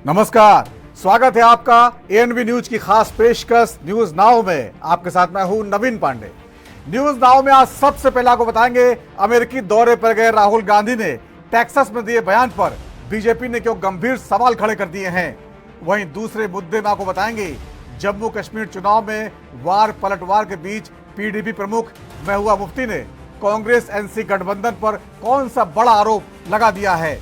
नमस्कार, स्वागत है आपका एएनबी न्यूज की खास पेशकश न्यूज नाउ में। आपके साथ मैं हूं नवीन पांडे। न्यूज नाउ में आज सबसे पहले आपको बताएंगे अमेरिकी दौरे पर गए राहुल गांधी ने टेक्सास में दिए बयान पर बीजेपी ने क्यों गंभीर सवाल खड़े कर दिए हैं। वहीं दूसरे मुद्दे में आपको बताएंगे जम्मू कश्मीर चुनाव में वार पलटवार के बीच पीडीपी प्रमुख महबूबा मुफ्ती ने कांग्रेस एनसी गठबंधन पर कौन सा बड़ा आरोप लगा दिया है।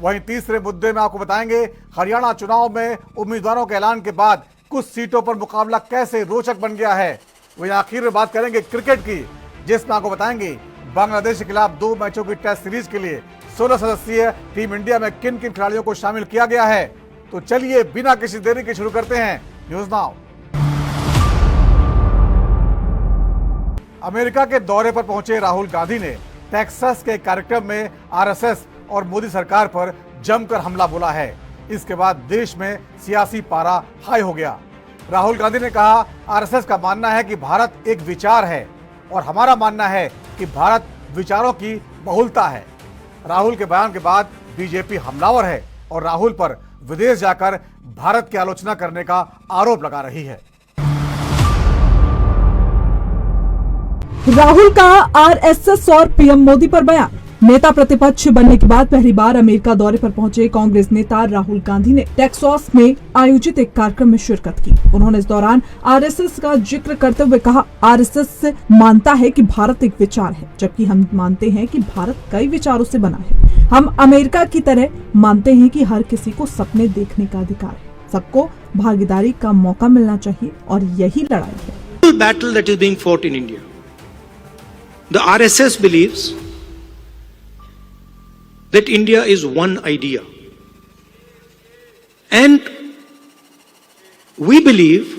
वहीं तीसरे मुद्दे में आपको बताएंगे हरियाणा चुनाव में उम्मीदवारों के ऐलान के बाद कुछ सीटों पर मुकाबला कैसे रोचक बन गया है। वहीं आखिर में बात करेंगे क्रिकेट की, जिसमें आपको बताएंगे बांग्लादेश के खिलाफ 2 मैचों की टेस्ट सीरीज के लिए 16 सदस्यीय टीम इंडिया में किन किन खिलाड़ियों को शामिल किया गया है। तो चलिए बिना किसी देरी के शुरू करते हैं न्यूज नाउ। अमेरिका के दौरे पर पहुंचे राहुल गांधी ने टेक्सास के कार्यक्रम में आरएसएस और मोदी सरकार पर जमकर हमला बोला है। इसके बाद देश में सियासी पारा हाई हो गया। राहुल गांधी ने कहा, आरएसएस का मानना है कि भारत एक विचार है और हमारा मानना है कि भारत विचारों की बहुलता है। राहुल के बयान के बाद बीजेपी हमलावर है और राहुल पर विदेश जाकर भारत की आलोचना करने का आरोप लगा रही है। राहुल का आरएसएस और पीएम मोदी पर बयान। नेता प्रतिपक्ष बनने के बाद पहली बार अमेरिका दौरे पर पहुंचे कांग्रेस नेता राहुल गांधी ने टेक्सास में आयोजित एक कार्यक्रम में शिरकत की। उन्होंने इस दौरान आरएसएस का जिक्र करते हुए कहा, आरएसएस मानता है कि भारत एक विचार है, जबकि हम मानते हैं कि भारत कई विचारों से बना है। हम अमेरिका की तरह मानते हैं कि हर किसी को सपने देखने का अधिकार है, सबको भागीदारी का मौका मिलना चाहिए और यही लड़ाई है। Battle that is being fought in India. The RSS believes that India is one idea. And we believe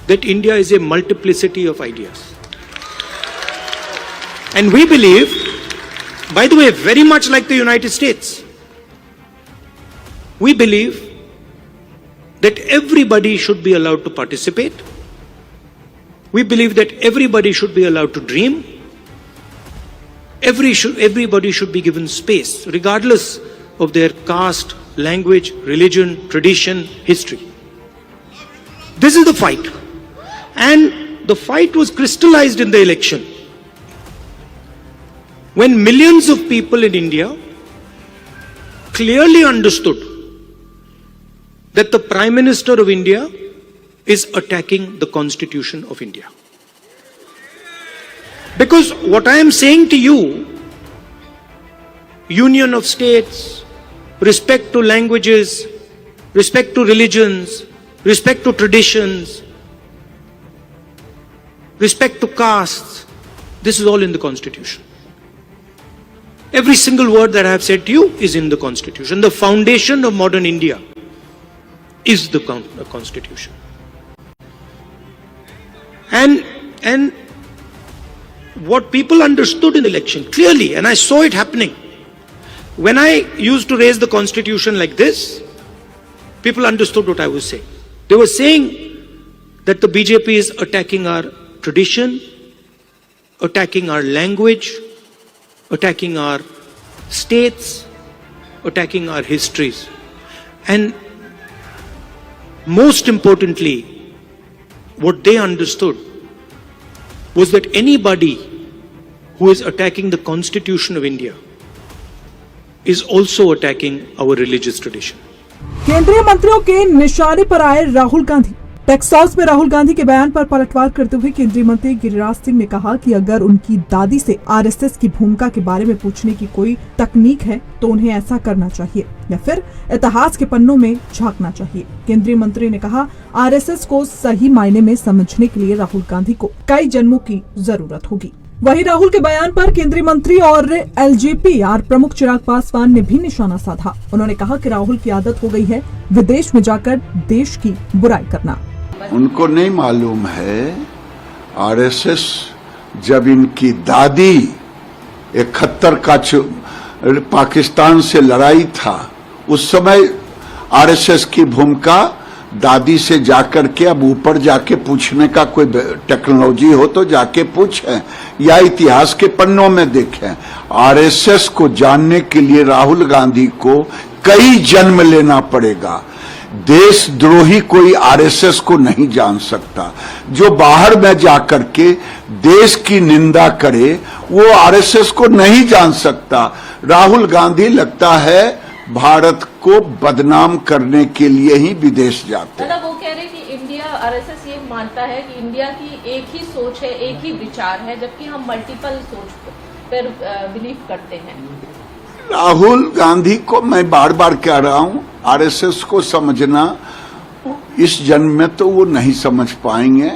that India is a multiplicity of ideas. And we believe, by the way, very much like the United States, we believe that everybody should be allowed to participate. We believe that everybody should be allowed to dream. Everybody should be given space, regardless of their caste, language, religion, tradition, history. This is the fight. And the fight was crystallized in the election, when millions of people in India clearly understood that the Prime Minister of India is attacking the Constitution of India. Because what I am saying to you, union of states, respect to languages, respect to religions, respect to traditions, respect to castes, this is all in the Constitution. Every single word that I have said to you is in the Constitution. The foundation of modern India is the Constitution. And what people understood in the election clearly, and I saw it happening. When I used to raise the Constitution like this, people understood what I was saying. They were saying that the BJP is attacking our tradition, attacking our language, attacking our states, attacking our histories. And most importantly, what they understood was that anybody who is attacking the Constitution of India is also attacking our religious tradition. केंद्रीय मंत्रियों के निशाने पर आए Rahul Gandhi. Texas में राहुल गांधी के बयान पर पलटवार करते हुए केंद्रीय मंत्री गिरिराज सिंह ने कहा कि अगर उनकी दादी से आरएसएस की भूमिका के बारे में पूछने की कोई तकनीक है तो उन्हें ऐसा करना चाहिए या फिर इतिहास के पन्नों में झांकना चाहिए। केंद्रीय मंत्री ने कहा, आरएसएस को सही मायने में समझने के लिए राहुल गांधी को कई जन्मों की जरूरत होगी। वहीं राहुल के बयान पर केंद्रीय मंत्री और एलजेपी प्रमुख चिराग पासवान ने भी निशाना साधा। उन्होंने कहा कि राहुल की आदत हो गई है विदेश में जाकर देश की बुराई करना। उनको नहीं मालूम है आरएसएस जब इनकी दादी 71 का पाकिस्तान से लड़ाई था, उस समय आरएसएस की भूमिका दादी से जाकर के अब ऊपर जाके पूछने का कोई टेक्नोलॉजी हो तो जाके पूछें या इतिहास के पन्नों में देखें। आरएसएस को जानने के लिए राहुल गांधी को कई जन्म लेना पड़ेगा। देशद्रोही कोई आरएसएस को नहीं जान सकता। जो बाहर में जाकर के देश की निंदा करे वो आरएसएस को नहीं जान सकता। राहुल गांधी लगता है भारत को बदनाम करने के लिए ही विदेश जाते हैं। दादा, वो कह रहे कि इंडिया, आरएसएस ये मानता है कि इंडिया की एक ही सोच है, एक ही विचार है, जबकि हम मल्टीपल सोच पर बिलीव करते हैं। राहुल गांधी को मैं बार बार कह रहा हूं, आरएसएस को समझना इस जन्म में तो वो नहीं समझ पाएंगे,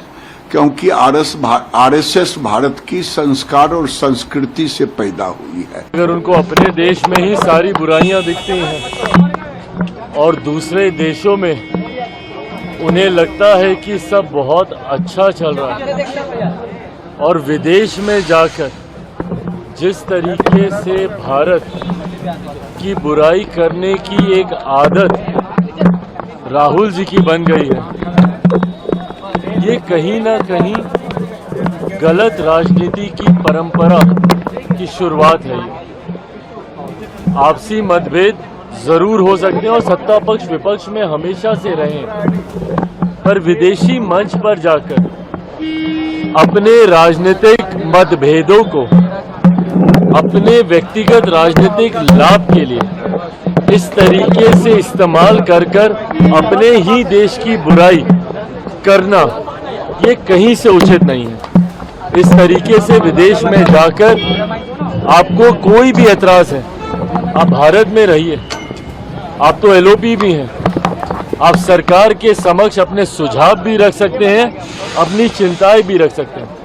क्योंकि आरएसएस भारत की संस्कार और संस्कृति से पैदा हुई है। अगर उनको अपने देश में ही सारी बुराइयां दिखती हैं और दूसरे देशों में उन्हें लगता है कि सब बहुत अच्छा चल रहा है, और विदेश में जाकर जिस तरीके से भारत की बुराई करने की एक आदत राहुल जी की बन गई है, ये कहीं ना कहीं गलत राजनीति की परंपरा की शुरुआत है। ये आपसी मतभेद जरूर हो सकते हैं और सत्ता पक्ष विपक्ष में हमेशा से रहे, पर विदेशी मंच पर जाकर अपने राजनीतिक मतभेदों को अपने व्यक्तिगत राजनीतिक लाभ के लिए इस तरीके से इस्तेमाल कर अपने ही देश की बुराई करना, ये कहीं से उचित नहीं है। इस तरीके से विदेश में जाकर आपको कोई भी एतराज है, आप भारत में रहिए, आप तो एलओपी भी हैं, आप सरकार के समक्ष अपने सुझाव भी रख सकते हैं, अपनी चिंताएं भी रख सकते हैं,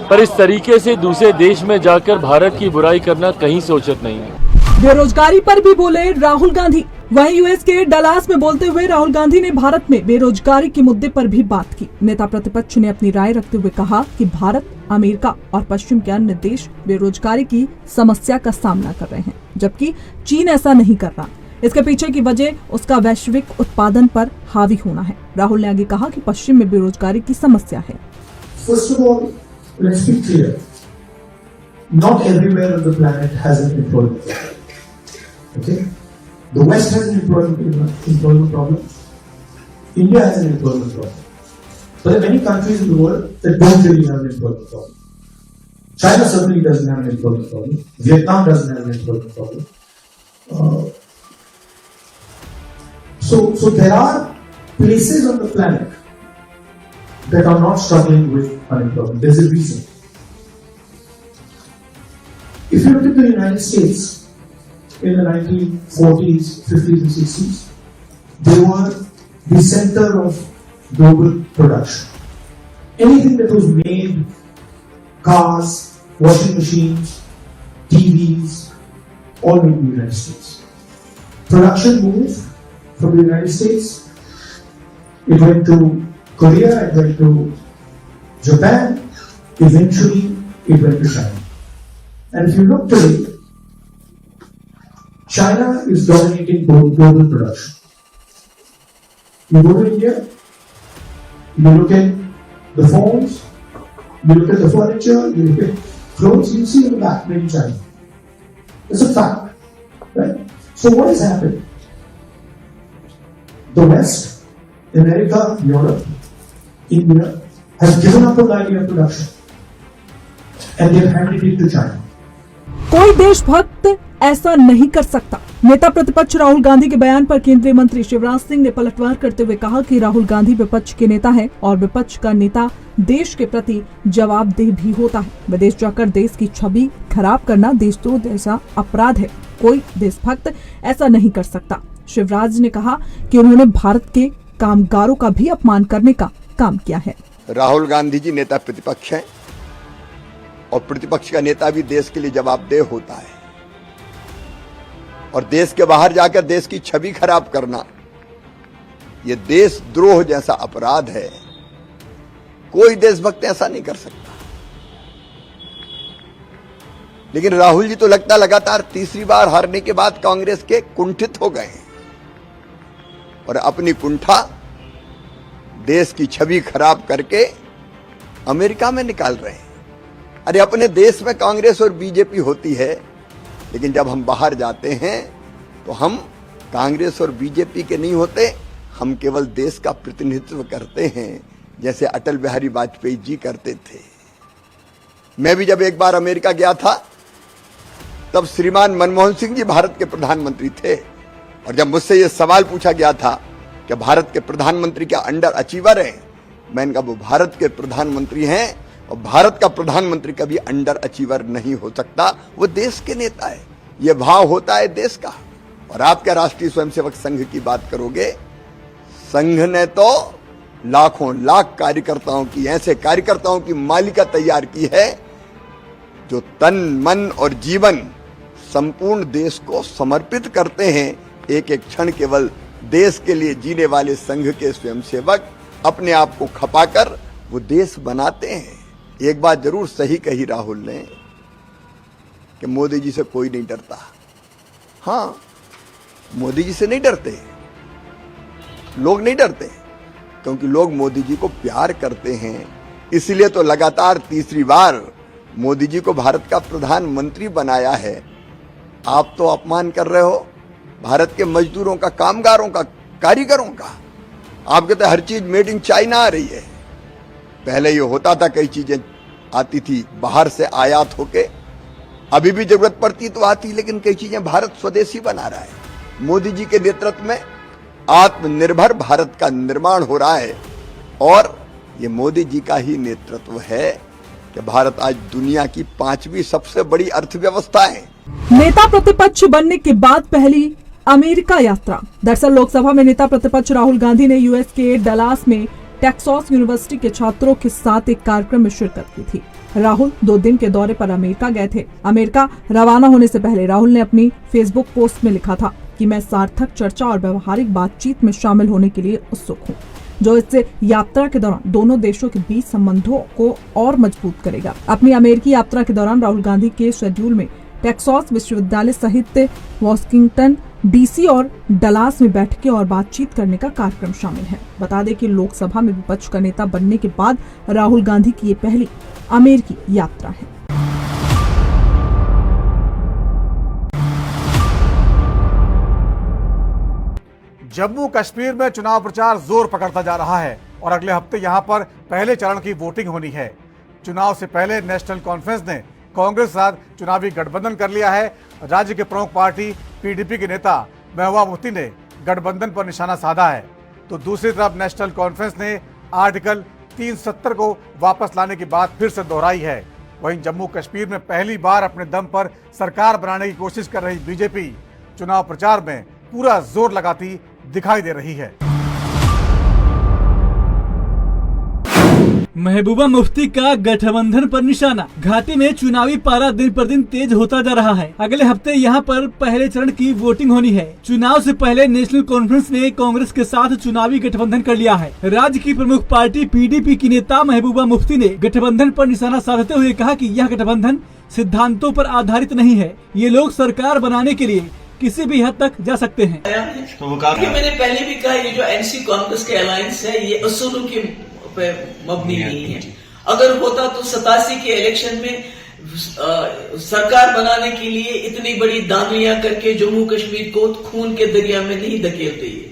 पर इस तरीके से दूसरे देश में जाकर भारत की बुराई करना कहीं से उचित नहीं है। बेरोजगारी पर भी बोले राहुल गांधी। वहीं यूएस के डलास में बोलते हुए राहुल गांधी ने भारत में बेरोजगारी के मुद्दे पर भी बात की। नेता प्रतिपक्ष ने अपनी राय रखते हुए कहा कि भारत, अमेरिका और पश्चिम के अन्य देश बेरोजगारी की समस्या का सामना कर रहे हैं, जबकि चीन ऐसा नहीं कर रहा। इसके पीछे की वजह उसका वैश्विक उत्पादन पर हावी होना है। राहुल ने आगे कहा कि पश्चिम में बेरोजगारी की समस्या है। First of all, let's be clear. Not everywhere on the planet has an employment problem. Okay? The West has an employment problem. India has an employment problem. But there are many countries in the world that don't really have an employment problem. China certainly doesn't have an employment problem. Vietnam doesn't have an employment problem. So there are places on the planet that are not struggling with unemployment. There's a reason. If you look at the United States in the 1940s, 50s and 60s, they were the center of global production. Anything that was made, cars, washing machines, TVs, all made in the United States. Production moved from the United States. It went to Korea, it went to Japan, eventually it went to China. And if you look today, China is dominating global production. You go to India, you look at the phones, you look at the furniture, you look at clothes, you see in the back made in China. It's a fact, right? So what has happened? The West, America, Europe, India has given up on the idea of production and they've handed it to China. कोई देशभक्त ऐसा नहीं कर सकता। नेता प्रतिपक्ष राहुल गांधी के बयान पर केंद्रीय मंत्री शिवराज सिंह ने पलटवार करते हुए कहा कि राहुल गांधी विपक्ष के नेता है और विपक्ष का नेता देश के प्रति जवाबदेह भी होता है। विदेश जाकर देश की छवि खराब करना देशद्रोह जैसा अपराध है। कोई देशभक्त ऐसा नहीं कर सकता। शिवराज ने कहा कि उन्होंने भारत के कामगारों का भी अपमान करने का काम किया है। राहुल गांधी जी नेता प्रतिपक्ष हैं और प्रतिपक्ष का नेता भी देश के लिए जवाबदेह होता है, और देश के बाहर जाकर देश की छवि खराब करना यह देशद्रोह जैसा अपराध है। कोई देशभक्त ऐसा नहीं कर सकता। लेकिन राहुल जी तो लगता लगातार तीसरी बार हारने के बाद कांग्रेस के कुंठित हो गए हैं और अपनी कुंठा देश की छवि खराब करके अमेरिका में निकाल रहे हैं। अरे अपने देश में कांग्रेस और बीजेपी होती है, लेकिन जब हम बाहर जाते हैं तो हम कांग्रेस और बीजेपी के नहीं होते, हम केवल देश का प्रतिनिधित्व करते हैं जैसे अटल बिहारी वाजपेयी जी करते थे। मैं भी जब एक बार अमेरिका गया था तब श्रीमान मनमोहन सिंह जी भारत के प्रधानमंत्री थे, और जब मुझसे यह सवाल पूछा गया था कि भारत के प्रधानमंत्री क्या अंडर अचीवर हैं, मैंने कहा वो भारत के प्रधानमंत्री हैं और भारत का प्रधानमंत्री कभी अंडर अचीवर नहीं हो सकता, वो देश के नेता है। ये भाव होता है देश का। और आप क्या राष्ट्रीय स्वयंसेवक संघ की बात करोगे, संघ ने तो लाखों लाख कार्यकर्ताओं की, ऐसे कार्यकर्ताओं की मालिका तैयार की है जो तन मन और जीवन संपूर्ण देश को समर्पित करते हैं। एक एक क्षण केवल देश के लिए जीने वाले संघ के स्वयंसेवक अपने आप को खपाकर वो देश बनाते हैं। एक बात जरूर सही कही राहुल ने कि मोदी जी से कोई नहीं डरता। हाँ, मोदी जी से नहीं डरते, लोग नहीं डरते, क्योंकि लोग मोदी जी को प्यार करते हैं। इसलिए तो लगातार तीसरी बार मोदी जी को भारत का प्रधानमंत्री बनाया है। आप तो अपमान कर रहे हो भारत के मजदूरों का, कामगारों का, कारीगरों का। आप कहते हर चीज मेड इन चाइना आ रही है। पहले ये होता था, कई चीजें आती थी बाहर से आयात होके, अभी भी जरूरत पड़ती तो आती, लेकिन कई चीजें भारत स्वदेशी बना रहा है। मोदी जी के नेतृत्व में आत्मनिर्भर भारत का निर्माण हो रहा है, और ये मोदी जी का ही नेतृत्व है कि भारत आज दुनिया की 5वीं सबसे बड़ी अर्थव्यवस्था है। नेता प्रतिपक्ष बनने के बाद पहली अमेरिका यात्रा। दरअसल लोकसभा में नेता प्रतिपक्ष राहुल गांधी ने यूएस के डलास में टेक्सास यूनिवर्सिटी के छात्रों के साथ एक कार्यक्रम में शिरकत की थी। राहुल 2 दिन के दौरे पर अमेरिका गए थे। अमेरिका रवाना होने से पहले राहुल ने अपनी फेसबुक पोस्ट में लिखा था कि मैं सार्थक चर्चा और व्यवहारिक बातचीत में शामिल होने के लिए उत्सुक हूँ, जो इससे यात्रा के दौरान दोनों देशों के बीच संबंधों को और मजबूत करेगा। अपनी अमेरिकी यात्रा के दौरान राहुल गांधी के शेड्यूल में टेक्सास विश्वविद्यालय सहित वाशिंगटन डीसी और डलास में बैठकें और बातचीत करने का कार्यक्रम शामिल है। बता दें कि लोकसभा में विपक्ष का नेता बनने के बाद राहुल गांधी की ये पहली अमेरिकी यात्रा है। जम्मू कश्मीर में चुनाव प्रचार जोर पकड़ता जा रहा है और अगले हफ्ते यहां पर पहले चरण की वोटिंग होनी है। चुनाव से पहले नेशनल कॉन्फ्रेंस ने कांग्रेस के साथ चुनावी गठबंधन कर लिया है। राज्य के प्रमुख पार्टी पीडीपी के नेता महबूबा मुफ्ती ने गठबंधन पर निशाना साधा है, तो दूसरी तरफ नेशनल कॉन्फ्रेंस ने आर्टिकल 370 को वापस लाने की बात फिर से दोहराई है। वहीं जम्मू कश्मीर में पहली बार अपने दम पर सरकार बनाने की कोशिश कर रही बीजेपी चुनाव प्रचार में पूरा जोर लगाती दिखाई दे रही है। महबूबा मुफ्ती का गठबंधन पर निशाना। घाटी में चुनावी पारा दिन पर दिन तेज होता जा रहा है। अगले हफ्ते यहां पर पहले चरण की वोटिंग होनी है। चुनाव से पहले नेशनल कॉन्फ्रेंस ने कांग्रेस के साथ चुनावी गठबंधन कर लिया है। राज्य की प्रमुख पार्टी पीडीपी की नेता महबूबा मुफ्ती ने गठबंधन पर निशाना साधते हुए कहा कि यह गठबंधन सिद्धांतों पर आधारित नहीं है। ये लोग सरकार बनाने के लिए किसी भी हद तक जा सकते हैं। तो मैंने पहले भी कहा, ये जो एनसी कांग्रेस के अलायंस है ये असूलों की पे मबनी नहीं है। अगर होता तो 87 के इलेक्शन में सरकार बनाने के लिए इतनी बड़ी दानियां करके जम्मू कश्मीर को खून के दरिया में नहीं धकेलते। ये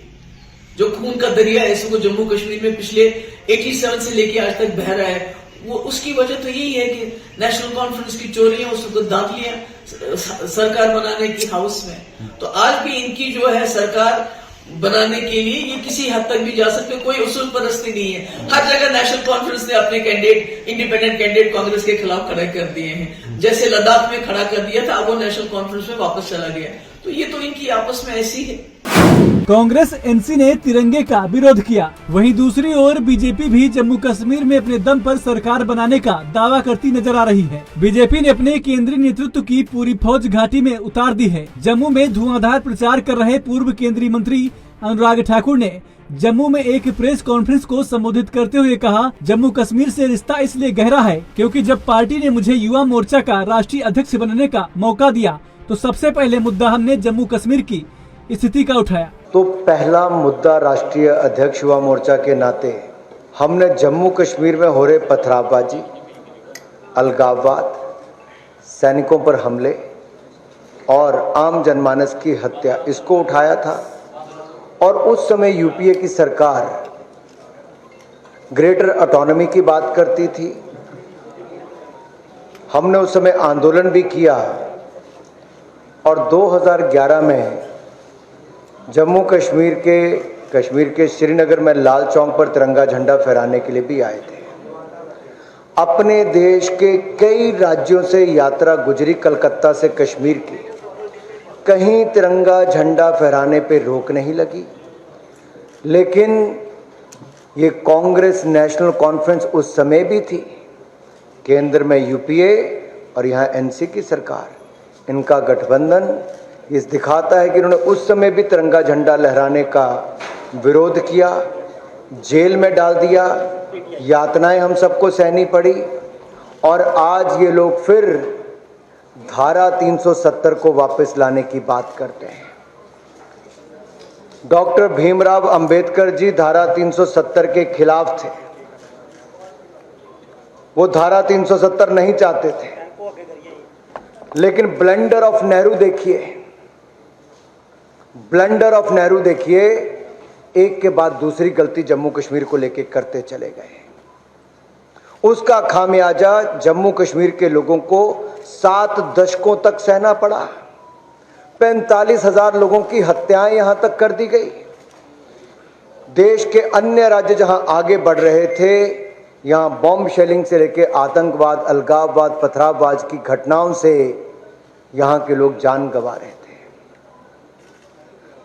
जो खून का दरिया है इसको जम्मू कश्मीर में पिछले 87 से लेके आज तक बह रहा है, वो उसकी वजह तो यही है कि नेशनल कॉन्फ्रेंस की चोरियां, उसको दाखिलियां सरकार बनाने की हाउस में। तो आज भी इनकी जो है सरकार बनाने के लिए ये किसी हद तक भी जा सकते, कोई उसूल परस्ती नहीं है। हर जगह नेशनल कॉन्फ्रेंस ने अपने कैंडिडेट, इंडिपेंडेंट कैंडिडेट कांग्रेस के खिलाफ खड़े कर दिए हैं। जैसे लद्दाख में खड़ा कर दिया था, अब वो नेशनल कॉन्फ्रेंस में वापस चला गया। तो ये तो इनकी आपस में ऐसी है। कांग्रेस एनसी ने तिरंगे का विरोध किया। वहीं दूसरी ओर बीजेपी भी जम्मू कश्मीर में अपने दम पर सरकार बनाने का दावा करती नजर आ रही है। बीजेपी ने अपने केंद्रीय नेतृत्व की पूरी फौज घाटी में उतार दी है। जम्मू में धुआंधार प्रचार कर रहे पूर्व केंद्रीय मंत्री अनुराग ठाकुर ने जम्मू में एक प्रेस कॉन्फ्रेंस को संबोधित करते हुए कहा, जम्मू कश्मीर से रिश्ता इसलिए गहरा है क्योंकि जब पार्टी ने मुझे युवा मोर्चा का राष्ट्रीय अध्यक्ष बनने का मौका दिया तो सबसे पहले मुद्दा हमने जम्मू कश्मीर की स्थिति का उठाया। तो पहला मुद्दा राष्ट्रीय अध्यक्ष युवा मोर्चा के नाते हमने जम्मू कश्मीर में हो रहे पथरावबाजी, अलगाववाद, सैनिकों पर हमले और आम जनमानस की हत्या, इसको उठाया था। और उस समय यूपीए की सरकार ग्रेटर ऑटोनॉमी की बात करती थी। हमने उस समय आंदोलन भी किया और 2011 में जम्मू कश्मीर के श्रीनगर में लाल चौक पर तिरंगा झंडा फहराने के लिए भी आए थे। अपने देश के कई राज्यों से यात्रा गुजरी कलकत्ता से कश्मीर की, कहीं तिरंगा झंडा फहराने पे रोक नहीं लगी। लेकिन ये कांग्रेस नेशनल कॉन्फ्रेंस उस समय भी थी, केंद्र में यूपीए और यहाँ एनसी की सरकार, इनका गठबंधन ये दिखाता है कि इन्होंने उस समय भी तिरंगा झंडा लहराने का विरोध किया, जेल में डाल दिया, यातनाएं हम सबको सहनी पड़ी और आज ये लोग फिर धारा 370 को वापस लाने की बात करते हैं। डॉक्टर भीमराव अंबेडकर जी धारा 370 के खिलाफ थे। वो धारा 370 नहीं चाहते थे, लेकिन ब्लंडर ऑफ नेहरू देखिए, एक के बाद दूसरी गलती जम्मू कश्मीर को लेकर करते चले गए। उसका खामियाजा जम्मू कश्मीर के लोगों को 7 दशकों तक सहना पड़ा। 45,000 लोगों की हत्याएं यहां तक कर दी गई। देश के अन्य राज्य जहां आगे बढ़ रहे थे, यहां बॉम्ब शेलिंग से लेकर आतंकवाद, अलगाववाद, पथरावबाज की घटनाओं से यहां के लोग जान गंवा रहे थे।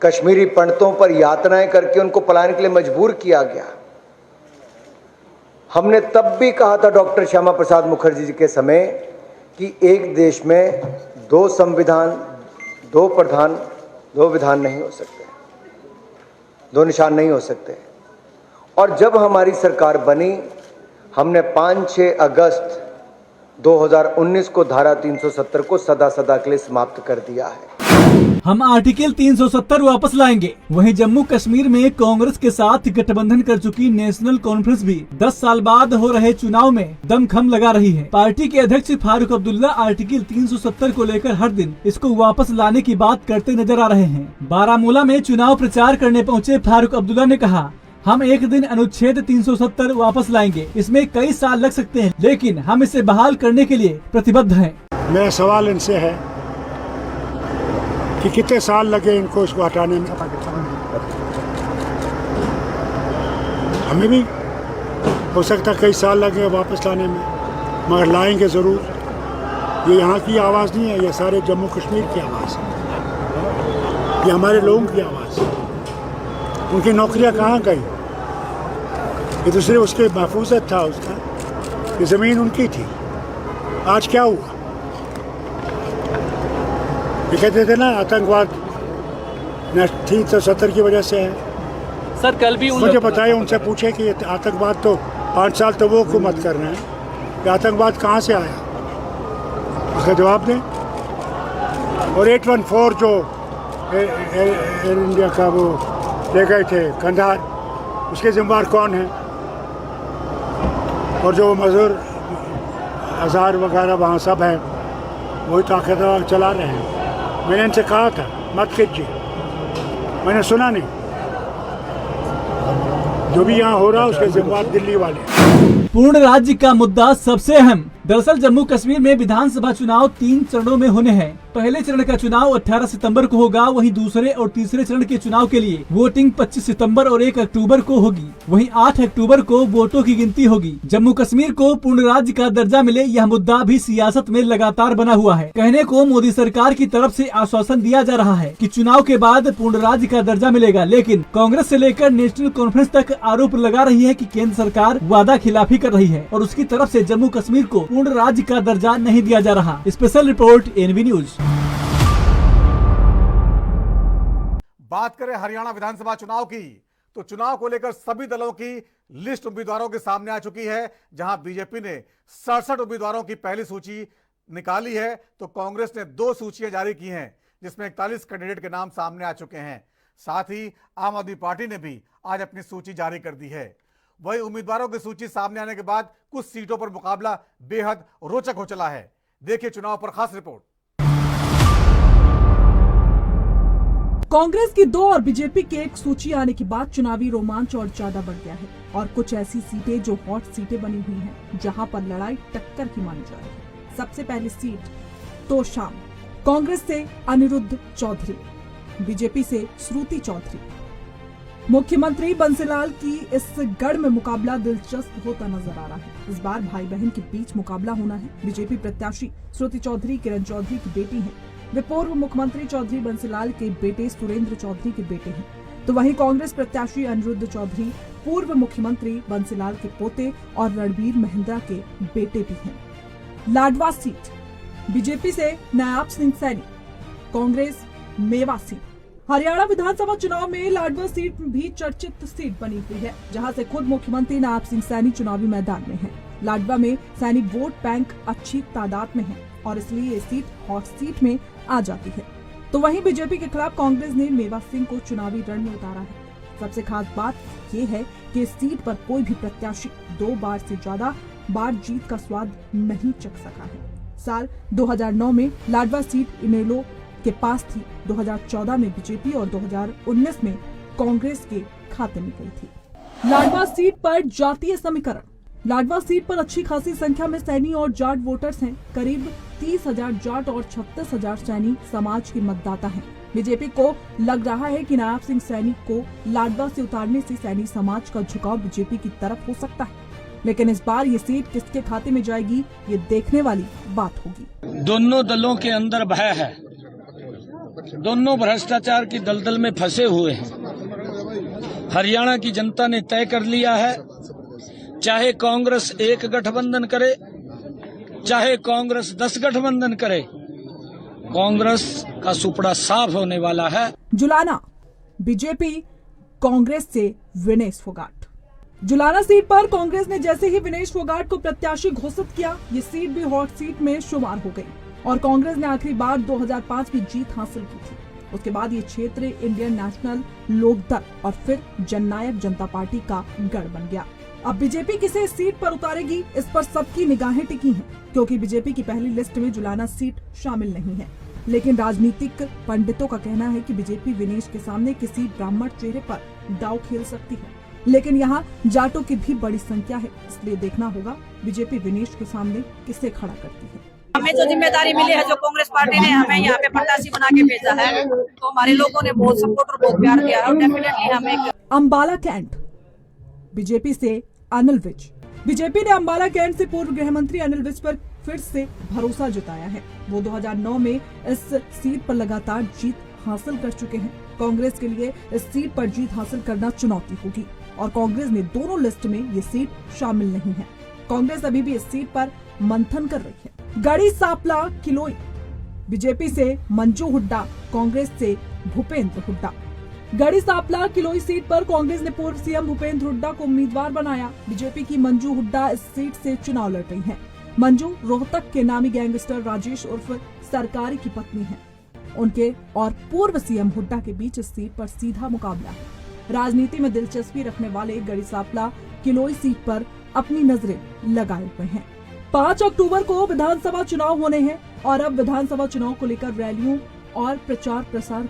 कश्मीरी पंडितों पर यातनाएं करके उनको पलायन के लिए मजबूर किया गया। हमने तब भी कहा था डॉक्टर श्यामा प्रसाद मुखर्जी जी के समय कि एक देश में 2 संविधान, 2 प्रधान, 2 विधान नहीं हो सकते, 2 निशान नहीं हो सकते। और जब हमारी सरकार बनी, हमने 5-6 अगस्त 2019 को धारा 370 को सदा सदा के लिए समाप्त कर दिया है। हम आर्टिकल 370 वापस लाएंगे। वहीं जम्मू कश्मीर में कांग्रेस के साथ गठबंधन कर चुकी नेशनल कॉन्फ्रेंस भी 10 साल बाद हो रहे चुनाव में दमखम लगा रही है। पार्टी के अध्यक्ष फारूक अब्दुल्ला आर्टिकल 370 को लेकर हर दिन इसको वापस लाने की बात करते नजर आ रहे हैं। बारामूला में चुनाव प्रचार करने पहुंचे फारूक अब्दुल्ला ने कहा, हम एक दिन अनुच्छेद 370 वापस लाएंगे। इसमें कई साल लग सकते हैं, लेकिन हम इसे बहाल करने के लिए प्रतिबद्ध हैं। मेरा सवाल इनसे है कि कितने साल लगे इनको इसको हटाने में। हमें भी हो सकता कई साल लगे वापस लाने में, मगर लाएंगे ज़रूर। ये यहाँ की आवाज़ नहीं है, ये सारे जम्मू कश्मीर की आवाज़ है, ये हमारे लोगों की आवाज़ है। उनकी नौकरियां कहाँ गई? ये दूसरे उसके महफूजत था उसका, ये ज़मीन उनकी थी। आज क्या हुआ? ये कहते थे ना आतंकवाद 370 की वजह से है। सर कल भी मुझे बताइए, उनसे पूछे कि आतंकवाद तो 5 साल तो वो हुकूमत कर रहे हैं, कि आतंकवाद कहाँ से आया, उसका जवाब दें। और 814 जो एयर इंडिया का वो ले गए थे कंधार, उसके जिम्मेदार कौन है? और जो मजदूर आज़ार वगैरह वहाँ सब है, वही ताकतवर चला रहे हैं। मैंने इनसे कहा था मत कीजिए, मैंने सुना नहीं। जो भी यहाँ हो रहा है उसके जिम्मेदार दिल्ली वाले। पूर्ण राज्य का मुद्दा सबसे अहम। दरअसल जम्मू कश्मीर में विधानसभा चुनाव 3 चरणों में होने हैं। पहले चरण का चुनाव 18 सितंबर को होगा, वहीं दूसरे और तीसरे चरण के चुनाव के लिए वोटिंग 25 सितंबर और 1 अक्टूबर को होगी। वहीं 8 अक्टूबर को वोटों की गिनती होगी। जम्मू कश्मीर को पूर्ण राज्य का दर्जा मिले, यह मुद्दा भी सियासत में लगातार बना हुआ है। कहने को मोदी सरकार की तरफ से आश्वासन दिया जा रहा है कि चुनाव के बाद पूर्ण राज्य का दर्जा मिलेगा, लेकिन कांग्रेस से लेकर नेशनल कॉन्फ्रेंस तक आरोप लगा रही है कि केंद्र सरकार वादा खिलाफी कर रही है और उसकी तरफ से जम्मू कश्मीर को पूर्ण राज्य का दर्जा नहीं दिया जा रहा। Special report NV news. बात करें हरियाणा विधानसभा चुनाव की, तो चुनाव को लेकर सभी दलों की लिस्ट उम्मीदवारों के सामने आ चुकी है। जहां बीजेपी ने 67 उम्मीदवारों की पहली सूची निकाली है, तो कांग्रेस ने 2 सूचियां जारी की हैं, जिसमें 41 कैंडिडेट के नाम सामने आ चुके हैं। साथ ही आम आदमी पार्टी ने भी आज अपनी सूची जारी कर दी है। वहीं उम्मीदवारों की सूची सामने आने के बाद कुछ सीटों पर मुकाबला बेहद रोचक हो चला है। देखिए चुनाव पर खास रिपोर्ट। कांग्रेस की 2 और बीजेपी की एक सूची आने के बाद चुनावी रोमांच और ज्यादा बढ़ गया है और कुछ ऐसी सीटें जो हॉट सीटें बनी हुई हैं, जहां पर लड़ाई टक्कर की मानी जा रही है। सबसे पहली सीट तोशाम, कांग्रेस से अनिरुद्ध चौधरी, बीजेपी से श्रुति चौधरी। मुख्यमंत्री बंसीलाल की इस गढ़ में मुकाबला दिलचस्प होता नजर आ रहा है। इस बार भाई बहन के बीच मुकाबला होना है। बीजेपी प्रत्याशी श्रुति चौधरी किरण चौधरी की बेटी हैं। वे पूर्व मुख्यमंत्री चौधरी बंसीलाल के बेटे सुरेंद्र चौधरी के बेटे हैं। तो वहीं कांग्रेस प्रत्याशी अनिरुद्ध चौधरी पूर्व मुख्यमंत्री बंसीलाल के पोते और रणबीर महिंद्रा के बेटे भी हैं। लाडवा सीट, बीजेपी से नायाब सिंह सैनी, कांग्रेस मेवा सीट। हरियाणा विधानसभा चुनाव में लाडवा सीट भी चर्चित सीट बनी हुई है, जहां से खुद मुख्यमंत्री नायाब सिंह सैनी चुनावी मैदान में हैं। लाडवा में सैनी वोट बैंक अच्छी तादाद में है और इसलिए ये सीट हॉट सीट में आ जाती है। तो वहीं बीजेपी के खिलाफ कांग्रेस ने मेवा सिंह को चुनावी रण में उतारा है। सबसे खास बात ये है कि इस सीट पर कोई भी प्रत्याशी 2 बार से ज्यादा बार जीत का स्वाद नहीं चख सका है। साल 2009 में लाडवा सीट इनेलो के पास थी, 2014 में बीजेपी और 2019 में कांग्रेस के खाते में गई थी। लाडवा सीट पर जातीय समीकरण, लाडवा सीट पर अच्छी खासी संख्या में सैनी और जाट वोटर्स हैं। करीब 30,000 जाट और 36,000 सैनी समाज के मतदाता हैं। बीजेपी को लग रहा है कि नायाब सिंह सैनी को लाडवा से उतारने से सैनी समाज का झुकाव बीजेपी की तरफ हो सकता है, लेकिन इस बार ये सीट किसके खाते में जाएगी, ये देखने वाली बात होगी। दोनों दलों के अंदर भय है, दोनों भ्रष्टाचार की दलदल में फंसे हुए हैं। हरियाणा की जनता ने तय कर लिया है, चाहे कांग्रेस एक गठबंधन करे, चाहे कांग्रेस 10 गठबंधन करे, कांग्रेस का सुपड़ा साफ होने वाला है। जुलाना, बीजेपी कांग्रेस से विनेश फोगाट। जुलाना सीट पर कांग्रेस ने जैसे ही विनेश फोगाट को प्रत्याशी घोषित किया, ये सीट भी हॉट सीट में शुमार हो गई और कांग्रेस ने आखिरी बार 2005 में जीत हासिल की थी। उसके बाद ये क्षेत्र इंडियन नेशनल लोकदल और फिर जननायक जनता पार्टी का गढ़ बन गया। अब बीजेपी किसे सीट पर उतारेगी, इस पर सबकी निगाहें टिकी हैं, क्योंकि बीजेपी की पहली लिस्ट में जुलाना सीट शामिल नहीं है। लेकिन राजनीतिक पंडितों का कहना है कि बीजेपी विनेश के सामने किसी ब्राह्मण चेहरे पर दांव खेल सकती है, लेकिन यहाँ जाटों की भी बड़ी संख्या है, इसलिए देखना होगा बीजेपी विनेश के सामने किसे खड़ा करती है। हमें जो जिम्मेदारी मिली है, जो कांग्रेस पार्टी ने हमें यहाँ पे प्रत्याशी बना के भेजा है, तो हमारे लोगों ने बहुत सपोर्ट और बहुत प्यार किया है और डेफिनेटली हमें। अंबाला कैंट, बीजेपी से अनिल विज। बीजेपी ने अंबाला कैंट से पूर्व गृह मंत्री अनिल विज पर फिर से भरोसा जताया है। वो 2009 में इस सीट पर लगातार जीत हासिल कर चुके हैं। कांग्रेस के लिए इस सीट पर जीत हासिल करना चुनौती होगी और कांग्रेस ने दोनों लिस्ट में ये सीट शामिल नहीं है। कांग्रेस अभी भी इस सीट पर मंथन कर रही है। गढ़ी सांपला किलोई, बीजेपी से मंजू हुड्डा, कांग्रेस से भूपेंद्र हुड्डा। गढ़ी सांपला किलोई सीट पर कांग्रेस ने पूर्व सीएम भूपेंद्र हुड्डा को उम्मीदवार बनाया। बीजेपी की मंजू हुड्डा इस सीट से चुनाव लड़ रही हैं। मंजू रोहतक के नामी गैंगस्टर राजेश उर्फ सरकारी की पत्नी है। उनके और पूर्व सीएम हुड्डा के बीच इस सीट पर सीधा मुकाबला है। राजनीति में दिलचस्पी रखने वाले गढ़ी सांपला किलोई सीट पर अपनी नजरें लगाए हुए हैं। 5 अक्टूबर को विधानसभा चुनाव होने हैं और अब विधानसभा चुनाव को लेकर रैलियों और प्रचार प्रसार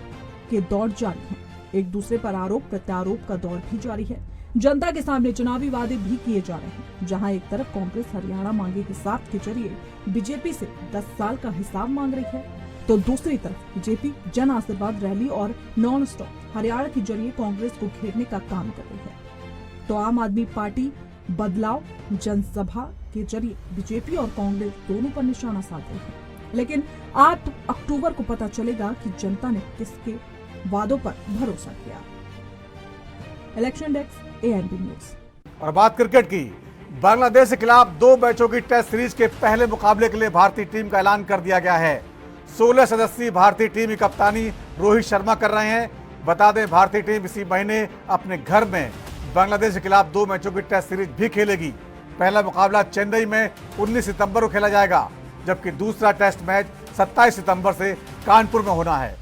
के दौर जारी है। एक दूसरे पर आरोप प्रत्यारोप का दौर भी जारी है। जनता के सामने चुनावी वादे भी किए जा रहे हैं, जहां एक तरफ कांग्रेस हरियाणा मांगे हिसाब के जरिए बीजेपी से 10 साल का हिसाब मांग रही है, तो दूसरी तरफ बीजेपी जन आशीर्वाद रैली और नॉन स्टॉप हरियाणा के जरिए कांग्रेस को घेरने का काम कर रही है। तो आम आदमी पार्टी बदलाव जनसभा के जरिए बीजेपी और कांग्रेस दोनों पर निशाना साध रही है, लेकिन 8 अक्टूबर को पता चलेगा कि जनता ने किसके वादों पर भरोसा किया। Election desk, ANB news. और बात क्रिकेट की, बांग्लादेश के खिलाफ 2 मैचों की टेस्ट सीरीज के पहले मुकाबले के लिए भारतीय टीम का ऐलान कर दिया गया है। 16 सदस्यीय भारतीय टीम की कप्तानी रोहित शर्मा कर रहे हैं। बता दें, भारतीय टीम इसी महीने अपने घर में बांग्लादेश के खिलाफ 2 मैचों की टेस्ट सीरीज भी खेलेगी। पहला मुकाबला चेन्नई में 19 सितंबर को खेला जाएगा, जबकि दूसरा टेस्ट मैच 27 सितंबर से कानपुर में होना है।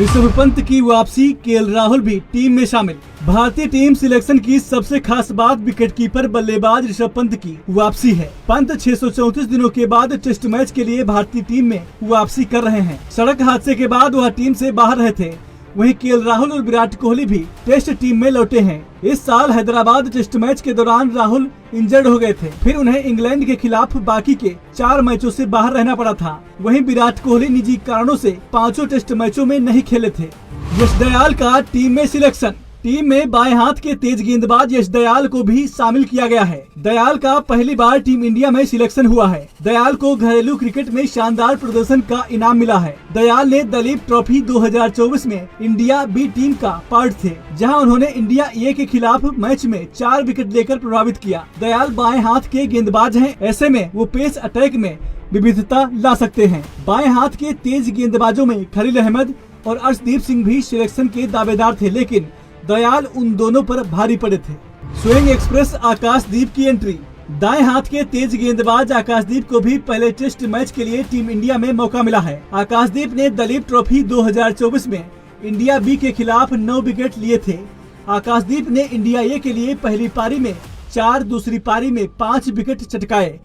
ऋषभ पंत की वापसी, केएल राहुल भी टीम में शामिल। भारतीय टीम सिलेक्शन की सबसे खास बात विकेटकीपर बल्लेबाज ऋषभ पंत की वापसी है। पंत 634 दिनों के बाद टेस्ट मैच के लिए भारतीय टीम में वापसी कर रहे हैं। सड़क हादसे के बाद वह टीम से बाहर रहे थे। वहीं केएल राहुल और विराट कोहली भी टेस्ट टीम में लौटे हैं। इस साल हैदराबाद टेस्ट मैच के दौरान राहुल इंजर्ड हो गए थे, फिर उन्हें इंग्लैंड के खिलाफ बाकी के 4 मैचों से बाहर रहना पड़ा था। वहीं विराट कोहली निजी कारणों से 5 टेस्ट मैचों में नहीं खेले थे। यश दयाल का टीम में सिलेक्शन, टीम में बाएं हाथ के तेज गेंदबाज यश दयाल को भी शामिल किया गया है। दयाल का पहली बार टीम इंडिया में सिलेक्शन हुआ है। दयाल को घरेलू क्रिकेट में शानदार प्रदर्शन का इनाम मिला है। दयाल ने दलीप ट्रॉफी 2024 में इंडिया बी टीम का पार्ट थे, जहां उन्होंने इंडिया ए के खिलाफ मैच में 4 विकेट लेकर प्रभावित किया। दयाल बाएं हाथ के गेंदबाज हैं, ऐसे में वो पेस अटैक में विविधता ला सकते हैं। बाएं हाथ के तेज गेंदबाजों में खलील अहमद और अर्शदीप सिंह भी सिलेक्शन के दावेदार थे, लेकिन दयाल उन दोनों पर भारी पड़े थे। स्विंग एक्सप्रेस आकाशदीप की एंट्री, दाएं हाथ के तेज गेंदबाज आकाशदीप को भी पहले टेस्ट मैच के लिए टीम इंडिया में मौका मिला है। आकाशदीप ने दलीप ट्रॉफी 2024 में इंडिया बी के खिलाफ 9 विकेट लिए थे। आकाशदीप ने इंडिया ए के लिए पहली पारी में 4, दूसरी पारी में 5 विकेट चटकाए।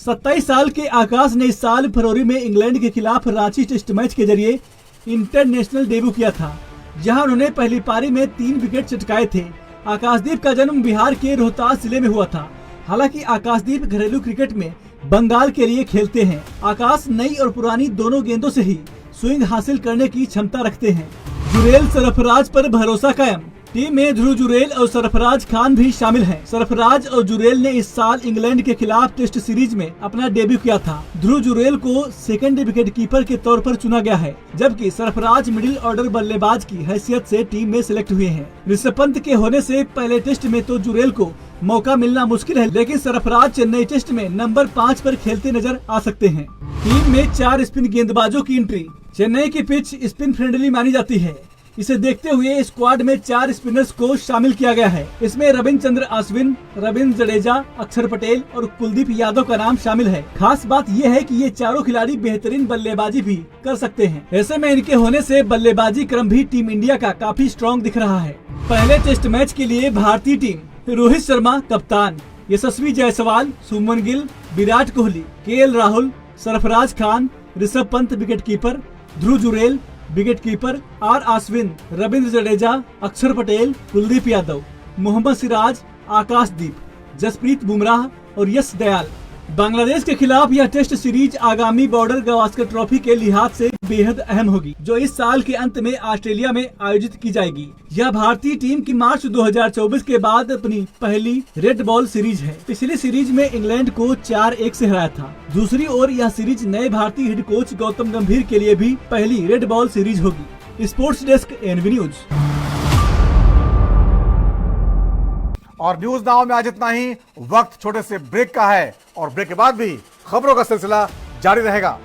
27 साल के आकाश ने इस साल फरवरी में इंग्लैंड के खिलाफ रांची टेस्ट मैच के जरिए इंटरनेशनल डेब्यू किया था, जहां उन्होंने पहली पारी में 3 विकेट चटकाए थे। आकाशदीप का जन्म बिहार के रोहतास जिले में हुआ था। हालांकि आकाशदीप घरेलू क्रिकेट में बंगाल के लिए खेलते हैं। आकाश नई और पुरानी दोनों गेंदों से ही स्विंग हासिल करने की क्षमता रखते हैं। जुरेल सरफराज पर भरोसा कायम, टीम में ध्रुव जुरेल और सरफराज खान भी शामिल हैं। सरफराज और जुरेल ने इस साल इंग्लैंड के खिलाफ टेस्ट सीरीज में अपना डेब्यू किया था। ध्रुव जुरेल को सेकंड विकेट कीपर के तौर पर चुना गया है, जबकि सरफराज मिडिल ऑर्डर बल्लेबाज की हैसियत से टीम में सिलेक्ट हुए हैं। ऋषभ पंत के होने से पहले टेस्ट में तो जुरेल को मौका मिलना मुश्किल है, लेकिन सरफराज चेन्नई टेस्ट में नंबर 5 पर खेलते नजर आ सकते हैं। टीम में 4 स्पिन गेंदबाजों की एंट्री, चेन्नई की पिच स्पिन फ्रेंडली मानी जाती है। इसे देखते हुए स्क्वाड में 4 स्पिनर्स को शामिल किया गया है। इसमें रविचंद्र अश्विन, रविंद्र जडेजा, अक्षर पटेल और कुलदीप यादव का नाम शामिल है। खास बात यह है कि ये चारों खिलाड़ी बेहतरीन बल्लेबाजी भी कर सकते हैं। ऐसे में इनके होने से बल्लेबाजी क्रम भी टीम इंडिया का काफी स्ट्रॉन्ग दिख रहा है। पहले टेस्ट मैच के लिए भारतीय टीम: रोहित शर्मा कप्तान, Yashasvi Jaiswal, Suman Gill, Virat Kohli, KL Rahul, Sarfaraz Khan, Rishabh Pant wicketkeeper, Dhruv Jurel wicketkeeper, R Ashwin, Ravindra Jadeja, Axar Patel, Kuldeep Yadav, Mohammad Siraj, आकाशदीप, जसप्रीत बुमराह और यश दयाल। बांग्लादेश के खिलाफ यह टेस्ट सीरीज आगामी बॉर्डर गावस्कर ट्रॉफी के लिहाज से बेहद अहम होगी, जो इस साल के अंत में ऑस्ट्रेलिया में आयोजित की जाएगी। यह भारतीय टीम की मार्च 2024 के बाद अपनी पहली रेड बॉल सीरीज है। पिछली सीरीज में इंग्लैंड को 4-1 से हराया था। दूसरी ओर यह सीरीज नए भारतीय हेड कोच गौतम गंभीर के लिए भी पहली रेड बॉल सीरीज होगी। Sports desk, NV news. और न्यूज नाउ में आज इतना ही। वक्त छोटे से ब्रेक का है और ब्रेक के बाद भी खबरों का सिलसिला जारी रहेगा।